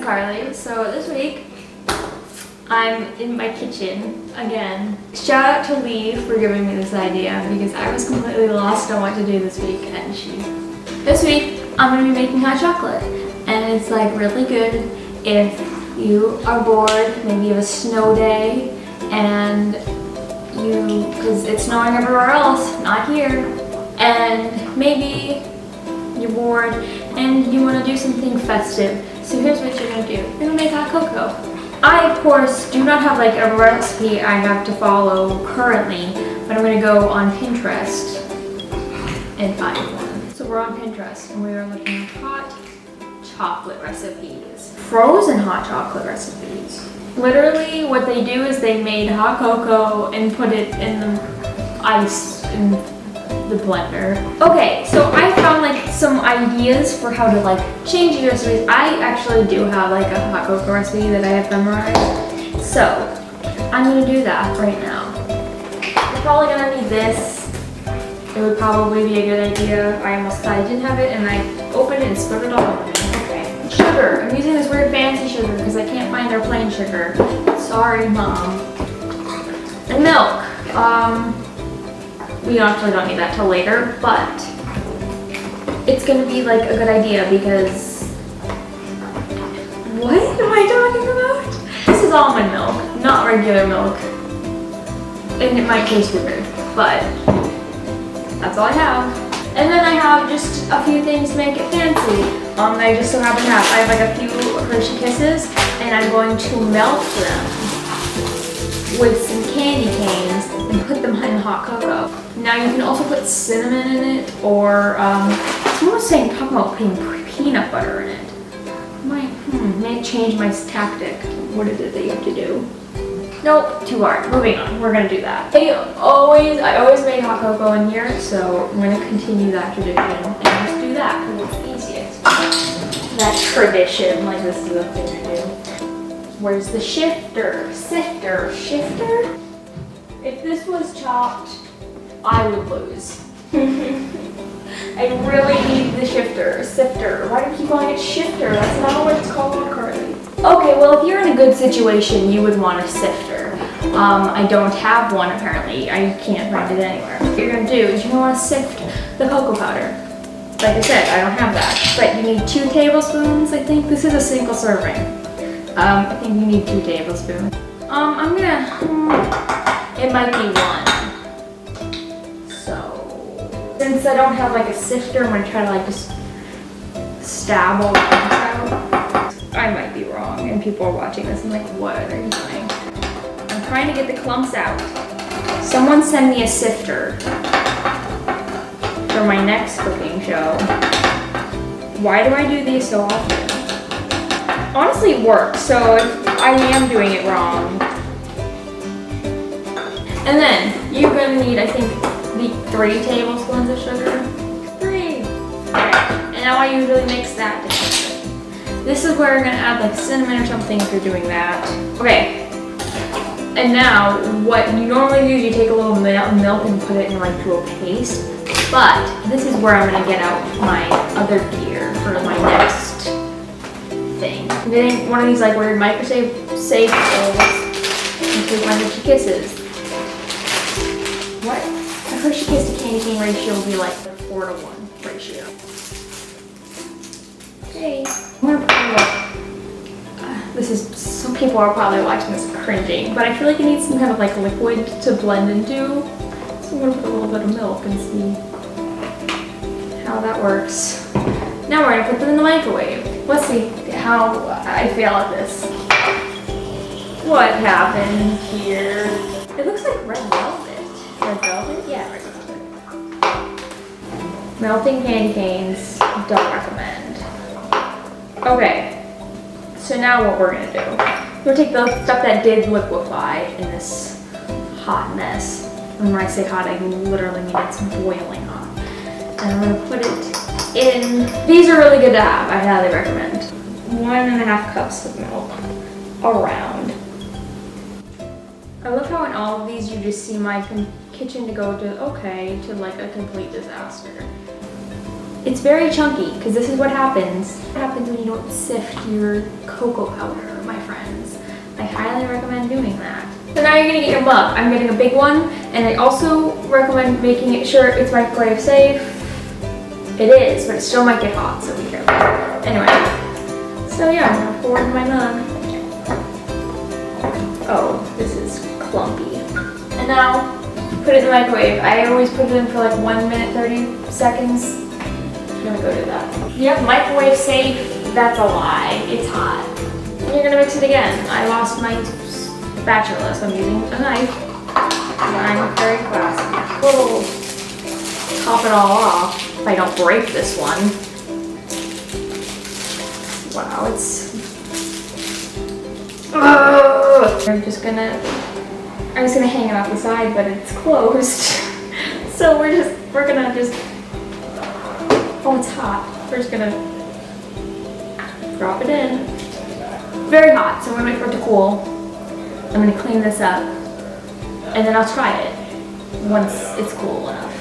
Carly. So this week, I'm in my kitchen again. Shout out to Leigh for giving me this idea because I was completely lost on what to do this week, and This week, I'm gonna be making hot chocolate, and it's like really good if you are bored, maybe you have a snow day, and because it's snowing everywhere else, not here, and maybe you're bored and you want to do something festive. So here's what you're going to do. You're going to make hot cocoa. I, of course, do not have like a recipe I have to follow currently, but I'm going to go on Pinterest and find one. So we're on Pinterest and we are looking at hot chocolate recipes. Frozen hot chocolate recipes. Literally what they do is they made hot cocoa and put it in the ice in the blender. Okay, so I found like some ideas for how to like change the recipes. I actually do have like a hot cocoa recipe that I have memorized. So I'm gonna do that right now. We're probably gonna need this. It would probably be a good idea. I almost thought I didn't have it and I opened it and spilled it all over me. Okay. Sugar. I'm using this weird fancy sugar because I can't find their plain sugar. Sorry, Mom. And milk. We actually don't need that till later, but it's gonna be like a good idea because what am I talking about? This is almond milk, not regular milk. And it might taste weird, but that's all I have. And then I have just a few things to make it fancy. I just so happen to have, I have like a few Hershey Kisses, and I'm going to melt them with some candy canes and put them in hot cocoa. Now you can also put cinnamon in it, or someone was saying talking about putting peanut butter in it. May change my tactic. What is it that you have to do? Nope, too hard. Moving on. We're gonna do that. I always make hot cocoa in here, so I'm gonna continue that tradition and just do that because it's easiest. That tradition, like this is the thing to do. Where's the shifter? Shifter? If this was chopped, I would lose. I really need the sifter. Why do you keep calling it shifter? That's not what it's called currently. Okay, well if you're in a good situation, you would want a sifter. I don't have one apparently. I can't find it anywhere. What you're gonna do is you're gonna want to sift the cocoa powder. Like I said, I don't have that. But you need 2 tablespoons, I think. This is a single serving. I think you need 2 tablespoons. It might be 1. So, since I don't have like a sifter, I'm gonna try to like just stab all the clumps out. I might be wrong, and people are watching this and like, what are you doing? I'm trying to get the clumps out. Someone send me a sifter for my next cooking show. Why do I do these so often? Honestly, it works, so if I am doing it wrong. And then you're gonna need, I think, 3 tablespoons of sugar. 3. Okay. And now I usually mix that together. This is where we're gonna add like cinnamon or something if you're doing that. Okay. And now what you normally do is you take a little milk and put it in like to a paste. But this is where I'm gonna get out my other gear for my next thing. I'm getting one of these like weird microwave safe bowls and take my Hershey Kisses. What? A Hershey Kiss to candy cane ratio will be like a 4-to-1 ratio. Okay. I'm gonna put this is, some people are probably watching this cringing, but I feel like it needs some kind of like liquid to blend into. So I'm gonna put a little bit of milk and see how that works. Now we're gonna put them in the microwave. Let's see how I fail at this. What happened here? It looks like red velvet. Red velvet? Yeah, red velvet. Melting candy canes, don't recommend. Okay, so now what we're gonna do, we're gonna take the stuff that did liquefy in this hot mess. And when I say hot, I literally mean it's boiling hot. And I'm gonna put it in. These are really good to have, I highly recommend. 1.5 cups of milk around. I love how in all of these you just see my kitchen to go to, okay, to like a complete disaster. It's very chunky because this is what happens. What happens when you don't sift your cocoa powder, my friends. I highly recommend doing that. So now you're gonna get your mug. I'm getting a big one, and I also recommend making it sure it's microwave safe. It is, but it still might get hot, so be careful. Anyway, so yeah, I'm gonna pour in my mug. Oh, this is clumpy. And now, put it in the microwave. I always put it in for like 1 minute, 30 seconds. I'm gonna go do that. Yep, microwave safe, that's a lie. It's hot. And you're gonna mix it again. I lost my spatula, so I'm using a knife. I'm very classy. Whoa. Top it all off if I don't break this one. Wow, it's... I'm just gonna hang it off the side, but it's closed. So we're gonna just, oh, it's hot. We're just gonna drop it in. Very hot, so I'm gonna wait for it to cool. I'm gonna clean this up, and then I'll try it once it's cool enough.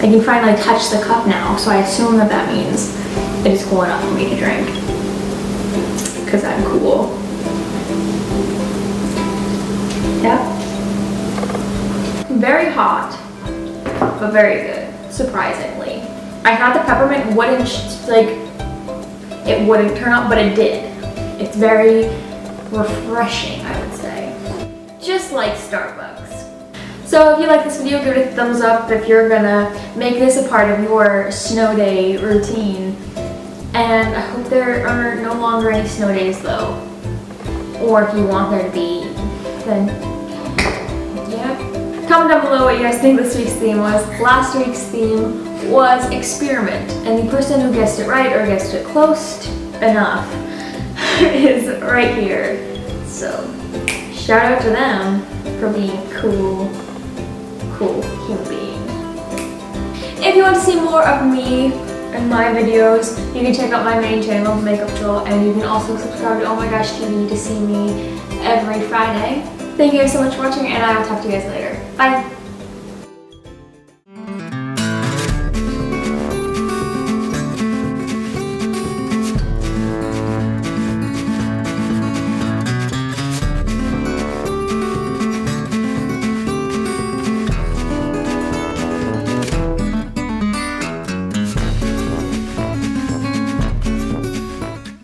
I can finally touch the cup now, so I assume that means it is cool enough for me to drink, because I'm cool. Yep. Very hot, but very good, surprisingly. I thought the peppermint wouldn't, it wouldn't turn out, but it did. It's very refreshing, I would say. Just like Starbucks. So if you like this video, give it a thumbs up if you're gonna make this a part of your snow day routine. And I hope there are no longer any snow days though. Or if you want there to be, then yeah. Comment down below what you guys think this week's theme was. Last week's theme was experiment, and the person who guessed it right or guessed it close enough is right here. So shout out to them for being cool human being. If you want to see more of me and my videos, you can check out my main channel, TheMakeupTroll, and you can also subscribe to OMMyGoshTV to see me every Friday. Thank you guys so much for watching, and I will talk to you guys later. Bye!